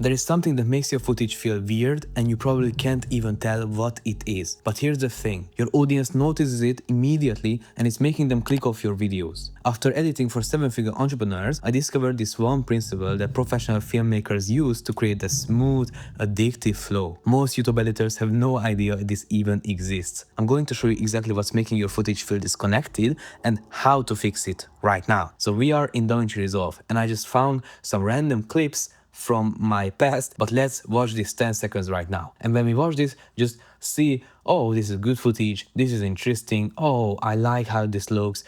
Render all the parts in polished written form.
There is something that makes your footage feel weird and you probably can't even tell what it is. But here's the thing, your audience notices it immediately and it's making them click off your videos. After editing for 7-figure entrepreneurs, I discovered this one principle that professional filmmakers use to create a smooth, addictive flow. Most YouTube editors have no idea this even exists. I'm going to show you exactly what's making your footage feel disconnected and how to fix it right now. So we are in DaVinci Resolve and I just found some random clips from my past, but let's watch this 10 seconds right now. And when we watch this, just see, oh, this is good footage, this is interesting, oh, I like how this looks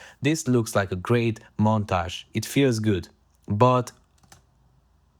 like a great montage, it feels good. But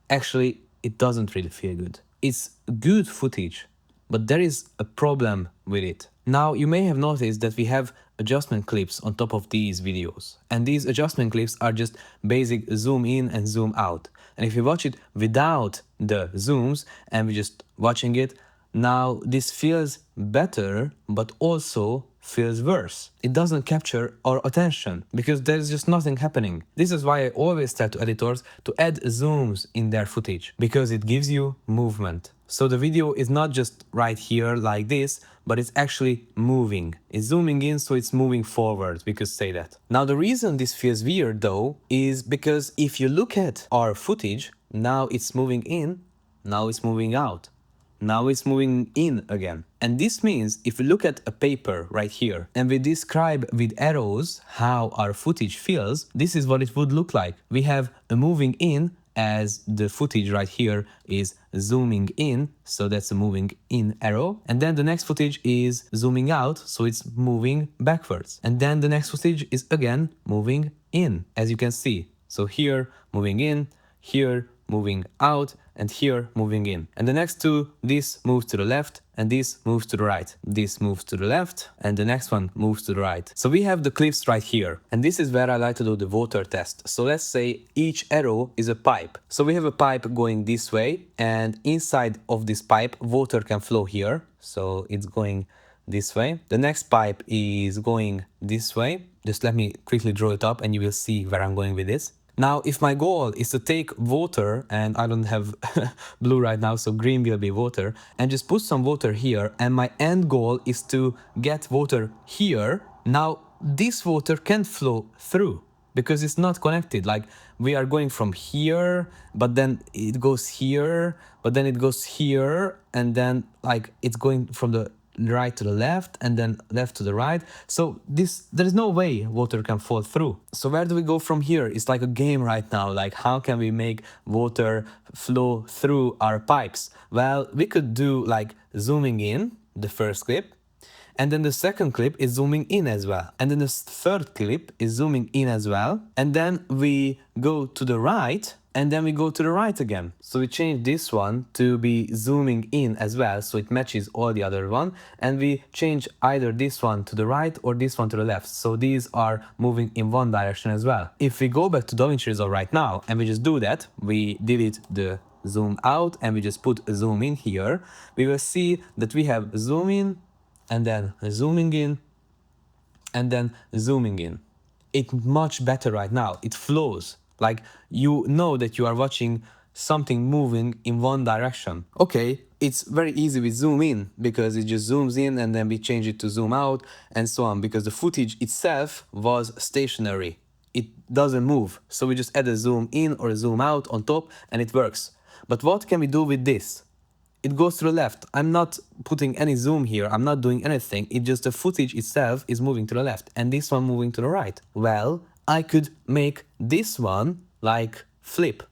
actually, it doesn't really feel good. It's good footage, but there is a problem with it. Now, you may have noticed that we have adjustment clips on top of these videos. And these adjustment clips are just basic zoom in and zoom out. And if you watch it without the zooms and we're just watching it, now this feels better, but also feels worse. It doesn't capture our attention because there's just nothing happening. This is why I always tell to editors to add zooms in their footage, because it gives you movement. So the video is not just right here like this, but it's actually moving. It's zooming in, so it's moving forward, we could say that. Now the reason this feels weird though is because if you look at our footage, now it's moving in, now it's moving out. Now it's moving in again. And this means if we look at a paper right here and we describe with arrows how our footage feels, this is what it would look like. We have a moving in as the footage right here is zooming in, so that's a moving in arrow. And then the next footage is zooming out, so it's moving backwards. And then the next footage is again moving in, as you can see. So here moving in, here moving out, and here moving in. And the next two, this moves to the left and this moves to the right. This moves to the left and the next one moves to the right. So we have the clips right here. And this is where I like to do the water test. So let's say each arrow is a pipe. So we have a pipe going this way and inside of this pipe, water can flow here. So it's going this way. The next pipe is going this way. Just let me quickly draw it up and you will see where I'm going with this. Now, if my goal is to take water, and I don't have blue right now, so green will be water, and just put some water here, and my end goal is to get water here, now this water can't flow through because it's not connected. Like we are going from here, but then it goes here, but then it goes here, and then like it's going from the right to the left and then left to the right. So there is no way water can fall through. So where do we go from here? It's like a game right now. Like how can we make water flow through our pipes? Well, we could do like zooming in the first clip, and then the second clip is zooming in as well. And then the third clip is zooming in as well. And then we go to the right and then we go to the right again. So we change this one to be zooming in as well, so it matches all the other one. And we change either this one to the right or this one to the left. So these are moving in one direction as well. If we go back to DaVinci Resolve right now and we just do that, we delete the zoom out and we just put a zoom in here, we will see that we have zoom in and then zooming in and then zooming in. It's much better right now. It flows. Like you know that you are watching something moving in one direction. Okay, it's very easy with zoom in because it just zooms in and then we change it to zoom out and so on, because the footage itself was stationary. It doesn't move. So we just add a zoom in or a zoom out on top and it works. But what can we do with this? It goes to the left. I'm not putting any zoom here. I'm not doing anything. It's just the footage itself is moving to the left and this one moving to the right. Well, I could make this one like flip.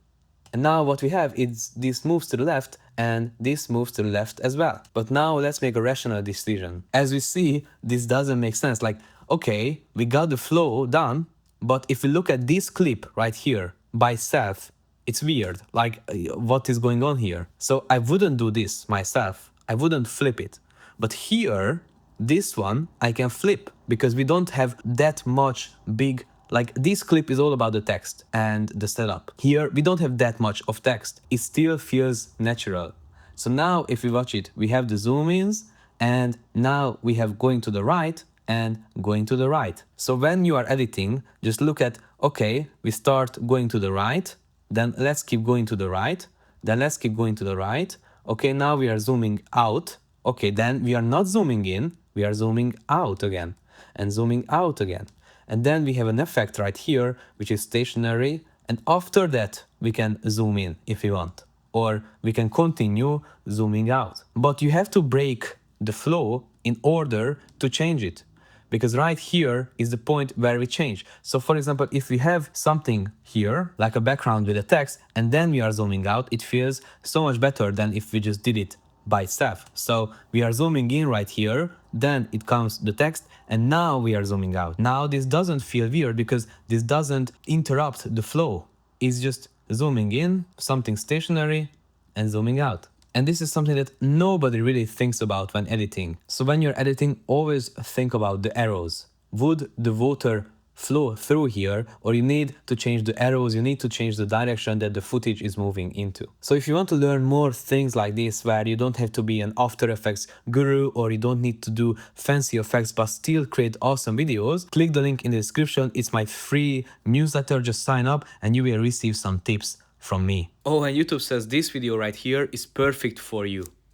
And now what we have is this moves to the left and this moves to the left as well. But now let's make a rational decision. As we see, this doesn't make sense. Like, okay, we got the flow done, but if we look at this clip right here by itself, it's weird. Like, what is going on here? So I wouldn't do this myself. I wouldn't flip it. But here, this one, I can flip because we don't have that much big. Like this clip is all about the text and the setup. Here, we don't have that much of text. It still feels natural. So now if we watch it, we have the zoom ins and now we have going to the right and going to the right. So when you are editing, just look at, okay, we start going to the right, then let's keep going to the right. Then let's keep going to the right. Okay, now we are zooming out. Okay, then we are not zooming in, we are zooming out again and zooming out again. And then we have an effect right here, which is stationary. And after that, we can zoom in if we want, or we can continue zooming out. But you have to break the flow in order to change it. Because right here is the point where we change. So for example, if we have something here, like a background with a text, and then we are zooming out, it feels so much better than if we just did it by itself. So we are zooming in right here, then it comes the text, and now we are zooming out. Now this doesn't feel weird because this doesn't interrupt the flow. It's just zooming in, something stationary, and zooming out. And this is something that nobody really thinks about when editing. So when you're editing, always think about the arrows. Would the water flow through here, or you need to change the arrows, you need to change the direction that the footage is moving into. So if you want to learn more things like this, where you don't have to be an After Effects guru, or you don't need to do fancy effects but still create awesome videos, click the link in the description. It's my free newsletter. Just sign up and you will receive some tips from me. Oh, and YouTube says this video right here is perfect for you.